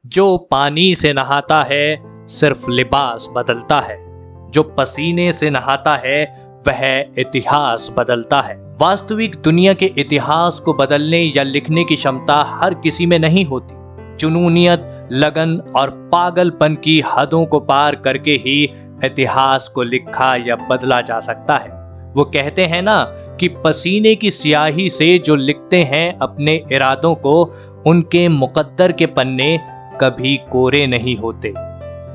जो पानी से नहाता है सिर्फ लिबास बदलता है, जो पसीने से नहाता है वह इतिहास बदलता है। वास्तविक दुनिया के इतिहास को बदलने या लिखने की क्षमता हर किसी में नहीं होती। जुनूनियत, लगन और पागलपन की हदों को पार करके ही इतिहास को लिखा या बदला जा सकता है। वो कहते हैं ना कि पसीने की स्याही से जो लिखते हैं अपने इरादों को, उनके मुकद्दर के पन्ने कभी कोरे नहीं होते।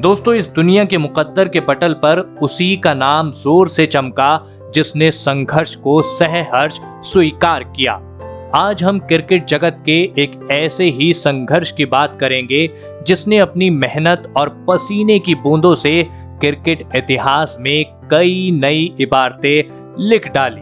दोस्तों, इस दुनिया के मुकद्दर के पटल पर उसी का नाम जोर से चमका जिसने संघर्ष को सहर्ष स्वीकार किया। आज हम क्रिकेट जगत के एक ऐसे ही संघर्ष की बात करेंगे जिसने अपनी मेहनत और पसीने की बूंदों से क्रिकेट इतिहास में कई नई इबारतें लिख डाली।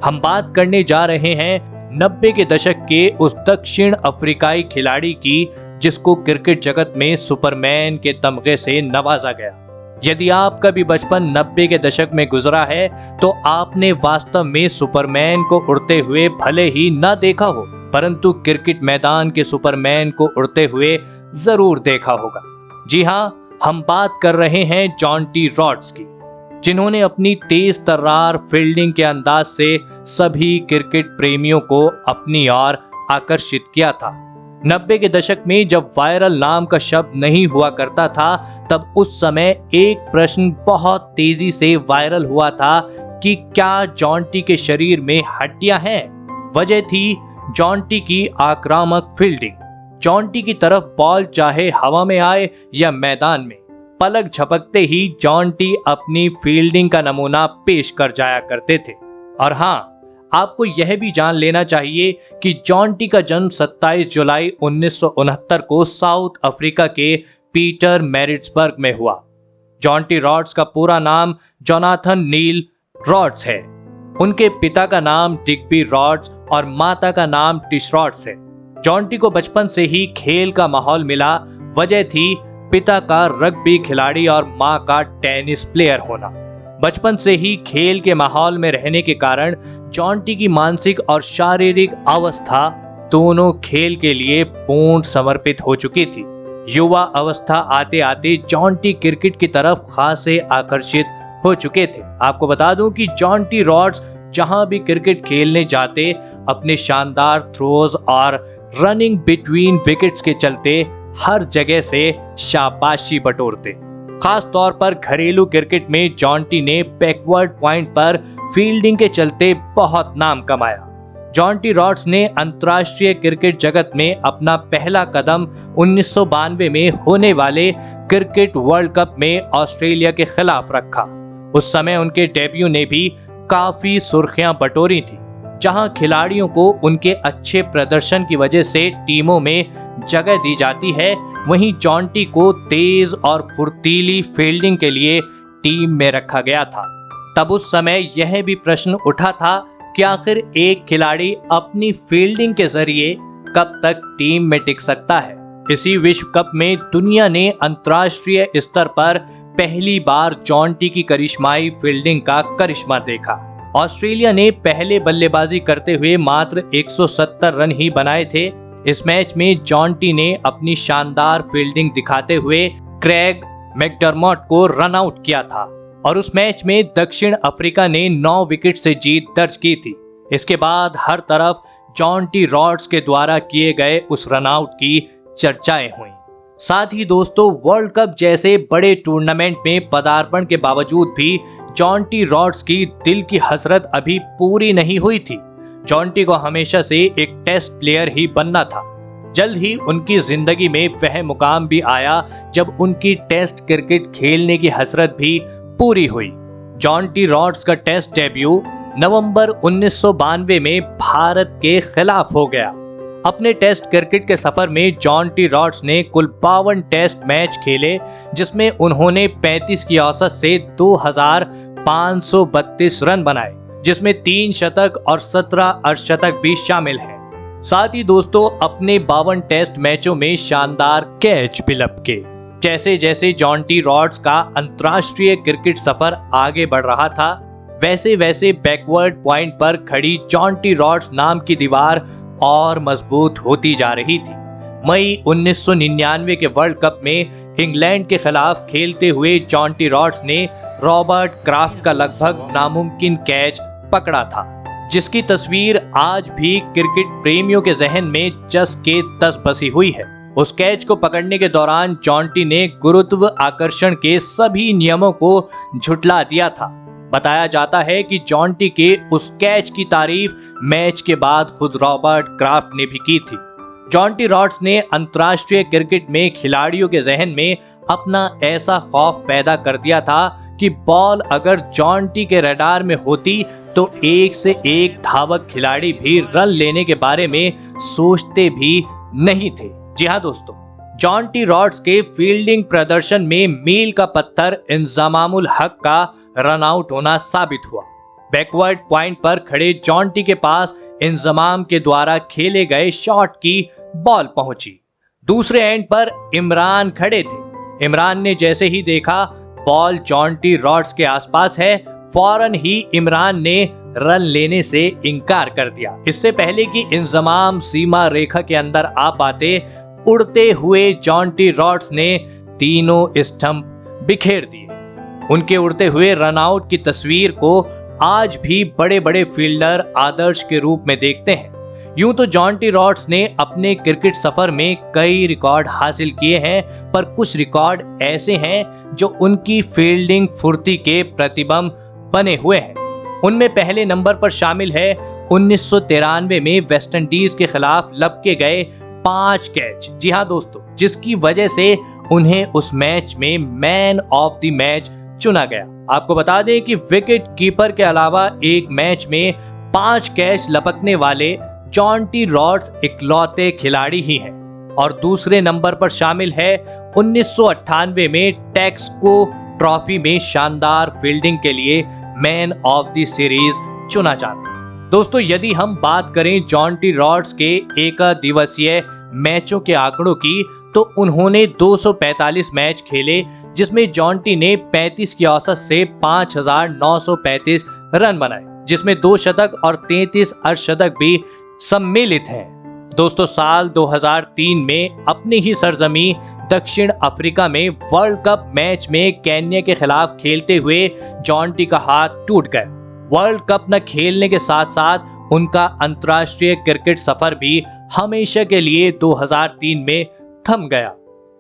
हम बात करने जा रहे हैं 90 के दशक के उस दक्षिण अफ्रीकाई खिलाड़ी की जिसको क्रिकेट जगत में सुपरमैन के तमगे से नवाजा गया। यदि आपका भी बचपन 90 के दशक में गुजरा है तो आपने वास्तव में सुपरमैन को उड़ते हुए भले ही ना देखा हो, परंतु क्रिकेट मैदान के सुपरमैन को उड़ते हुए जरूर देखा होगा। जी हाँ, हम बात कर रहे हैं जॉन्टी रॉड्स की, जिन्होंने अपनी तेज तर्रार फील्डिंग के अंदाज से सभी क्रिकेट प्रेमियों को अपनी ओर आकर्षित किया था। 90 के दशक में जब वायरल नाम का शब्द नहीं हुआ करता था, तब उस समय एक प्रश्न बहुत तेजी से वायरल हुआ था कि क्या जॉन्टी के शरीर में हड्डियां हैं? वजह थी जॉन्टी की आक्रामक फील्डिंग। जॉन्टी की तरफ बॉल चाहे हवा में आए या मैदान में, पलक झपकते ही जॉन्टी अपनी फील्डिंग का नमूना पेश कर जाया करते थे। और हाँ, आपको यह भी जान लेना चाहिए कि जॉन्टी का जन्म 27 जुलाई 1969 को साउथ अफ्रीका के पीटर मैरिट्सबर्ग में हुआ। जॉन्टी रॉड्स का पूरा नाम जोनाथन नील रॉड्स है। उनके पिता का नाम डिग्बी रॉड्स और माता का नाम टिश रॉड्स है। जॉन्टी को बचपन से ही खेल का माहौल मिला। वजह थी पिता का रग्बी खिलाड़ी और मां का टेनिस प्लेयर होना। बचपन से ही खेल के माहौल में रहने के कारण जॉन्टी की मानसिक और शारीरिक अवस्था दोनों खेल के लिए पूर्ण समर्पित हो चुकी थी। युवा अवस्था आते आते जॉन्टी क्रिकेट की तरफ खासे आकर्षित हो चुके थे। आपको बता दूं कि जॉन्टी रॉड्स जहां भी क्रिकेट खेलने जाते, अपने शानदार थ्रोज और रनिंग बिटवीन विकेट्स के चलते हर जगह से शाबाशी बटोरते। खास तौर पर घरेलू क्रिकेट में जॉन्टी ने बैकवर्ड पॉइंट पर फील्डिंग के चलते बहुत नाम कमाया। जॉन्टी रॉड्स ने अंतर्राष्ट्रीय क्रिकेट जगत में अपना पहला कदम 1992 में होने वाले क्रिकेट वर्ल्ड कप में ऑस्ट्रेलिया के खिलाफ रखा। उस समय उनके डेब्यू ने भी काफी सुर्खियां बटोरी थी, जहां खिलाड़ियों को उनके अच्छे प्रदर्शन की वजह से टीमों में जगह दी जाती है, वहीं जॉन्टी को तेज और फुर्तीली फील्डिंग के लिए टीम में रखा गया था। तब उस समय यह भी प्रश्न उठा था कि आखिर एक खिलाड़ी अपनी फील्डिंग के जरिए कब तक टीम में टिक सकता है। इसी विश्व कप में दुनिया ने अंतर्राष्ट्रीय स्तर पर पहली बार जॉन्टी की करिश्माई फील्डिंग का करिश्मा देखा। ऑस्ट्रेलिया ने पहले बल्लेबाजी करते हुए मात्र 170 रन ही बनाए थे। इस मैच में जॉन्टी ने अपनी शानदार फील्डिंग दिखाते हुए क्रेग मैकडरमॉट को रन आउट किया था और उस मैच में दक्षिण अफ्रीका ने 9 विकेट से जीत दर्ज की थी। इसके बाद हर तरफ जॉन्टी रॉड्स के द्वारा किए गए उस रन आउट की चर्चाएं हुई। साथ ही दोस्तों, वर्ल्ड कप जैसे बड़े टूर्नामेंट में पदार्पण के बावजूद भी जॉन्टी रॉड्स की दिल की हसरत अभी पूरी नहीं हुई थी। जॉन्टी को हमेशा से एक टेस्ट प्लेयर ही बनना था। जल्द ही उनकी जिंदगी में वह मुकाम भी आया जब उनकी टेस्ट क्रिकेट खेलने की हसरत भी पूरी हुई। जॉन्टी रॉड्स का टेस्ट डेब्यू नवंबर 1992 में भारत के खिलाफ हो गया। अपने टेस्ट क्रिकेट के सफर में जॉन्टी रॉड्स ने कुल 52 टेस्ट मैच खेले, जिसमें उन्होंने 35 की औसत से 2532 रन बनाए, जिसमें 3 शतक और 17 अर्धशतक भी शामिल हैं। साथ ही दोस्तों, अपने 52 टेस्ट मैचों में शानदार कैच भी लपके। जैसे जैसे जॉन्टी रॉड्स का अंतर्राष्ट्रीय क्रिकेट सफर आगे बढ़ रहा था, वैसे वैसे बैकवर्ड पॉइंट पर खड़ी जॉन्टी रॉड्स नाम की दीवार और मजबूत होती जा रही थी। मई 1999 के वर्ल्ड कप में इंग्लैंड के खिलाफ खेलते हुए जॉन्टी रॉड्स ने रॉबर्ट क्राफ्ट का लगभग नामुमकिन कैच पकड़ा था, जिसकी तस्वीर आज भी क्रिकेट प्रेमियों के जहन में जस के तस बसी हुई है। उस कैच को पकड़ने के दौरान जॉन्टी ने गुरुत्व आकर्षण के सभी नियमों को झुठला दिया था। बताया जाता है कि जॉन्टी के उस कैच की तारीफ मैच के बाद खुद रॉबर्ट क्राफ्ट ने भी की थी। जॉन्टी रॉड्स ने अंतर्राष्ट्रीय क्रिकेट में खिलाड़ियों के जहन में अपना ऐसा खौफ पैदा कर दिया था कि बॉल अगर जॉन्टी के रडार में होती तो एक से एक धावक खिलाड़ी भी रन लेने के बारे में सोचते भी नहीं थे। जी हाँ दोस्तों, जॉन्टी रॉड्स के फील्डिंग प्रदर्शन में मील का पत्थर इंजमामुल हक का रन आउट होना साबित हुआ। बैकवर्ड पॉइंट पर खड़े जॉन्टी के पास इंजमाम के द्वारा खेले गए शॉट की बॉल पहुंची। दूसरे एंड पर इमरान खड़े थे। इमरान ने जैसे ही देखा बॉल जॉन्टी रॉड्स के आसपास है, फौरन ही इमरान ने रन लेने से इनकार कर दिया। इससे पहले कि इंजमाम सीमा रेखा के अंदर आ पाते, उड़ते हुए जॉन्टी रॉड्स ने तीनों स्टंप बिखेर दिए। उनके उड़ते हुए रन आउट की तस्वीर को आज भी बड़े बड़े फील्डर आदर्श के रूप में देखते हैं। यूं तो जॉन्टी रॉड्स ने अपने क्रिकेट सफर में कई रिकॉर्ड हासिल किए हैं, पर कुछ रिकॉर्ड ऐसे हैं जो उनकी फील्डिंग फुर्ती के प्रतिबिंब बने हुए हैं। उनमें पहले नंबर पर शामिल है 1993 में वेस्टइंडीज के खिलाफ लपके गए 5 कैच। जी हाँ दोस्तों, जिसकी वजह से उन्हें उस मैच में मैन ऑफ द मैच चुना गया। आपको बता दें कि विकेट कीपर के अलावा एक मैच में 5 कैच लपकने वाले जॉन्टी रॉड्स इकलौते खिलाड़ी ही हैं। और दूसरे नंबर पर शामिल है 1998 में टेक्सको ट्रॉफी में शानदार फील्डिंग के लिए मैन ऑफ द सीरीज चुना जाना। दोस्तों, यदि हम बात करें जॉन्टी रॉड्स के एक दिवसीय मैचों के आंकड़ों की, तो उन्होंने 245 मैच खेले, जिसमें जॉन्टी ने 35 की औसत से 5,935 रन बनाए, जिसमें 2 शतक और 33 अर्धशतक भी सम्मिलित हैं। दोस्तों, साल 2003 में अपनी ही सरजमी दक्षिण अफ्रीका में वर्ल्ड कप मैच में केन्या के खिलाफ खेलते हुए जॉन्टी का हाथ टूट गया। वर्ल्ड कप न खेलने के साथ साथ उनका अंतर्राष्ट्रीय क्रिकेट सफर भी हमेशा के लिए 2003 में थम गया।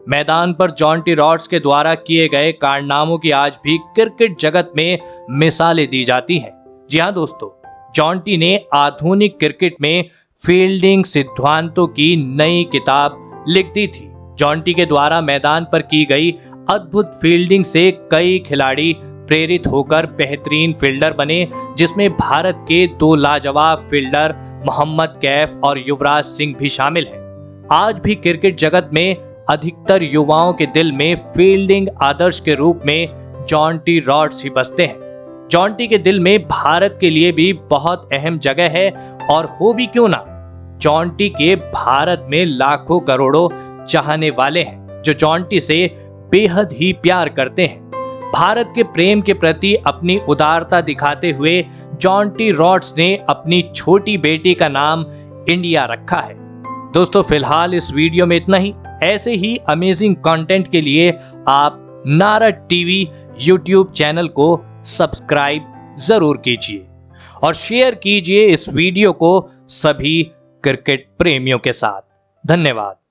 मैदान पर जॉन्टी रॉड्स के द्वारा किए गए कारनामों की आज भी क्रिकेट जगत में मिसालें दी जाती हैं। जी हाँ दोस्तों, जॉन्टी ने आधुनिक क्रिकेट में फील्डिंग सिद्धांतों की नई किताब लिख दी थी। जॉन्टी के द्वारा मैदान पर की गई अद्भुत फील्डिंग से कई खिलाड़ी प्रेरित होकर बेहतरीन फील्डर बने, जिसमें भारत के 2 लाजवाब फील्डर मोहम्मद कैफ और युवराज सिंह भी शामिल हैं। आज भी क्रिकेट जगत में अधिकतर युवाओं के दिल में फील्डिंग आदर्श के रूप में जॉन्टी रॉड्स ही बसते हैं। जॉन्टी के दिल में भारत के लिए भी बहुत अहम जगह है, और हो भी क्यों ना, जॉन्टी के भारत में लाखों करोड़ों चाहने वाले हैं जो जॉन्टी से बेहद ही प्यार करते हैं। भारत के प्रेम के प्रति अपनी उदारता दिखाते हुए जॉन्टी रॉड्स ने अपनी छोटी बेटी का नाम इंडिया रखा है। दोस्तों, फिलहाल इस वीडियो में इतना ही। ऐसे ही अमेजिंग कंटेंट के लिए आप नारद टीवी यूट्यूब चैनल को सब्सक्राइब जरूर कीजिए और शेयर कीजिए इस वीडियो को सभी क्रिकेट प्रेमियों के साथ। धन्यवाद।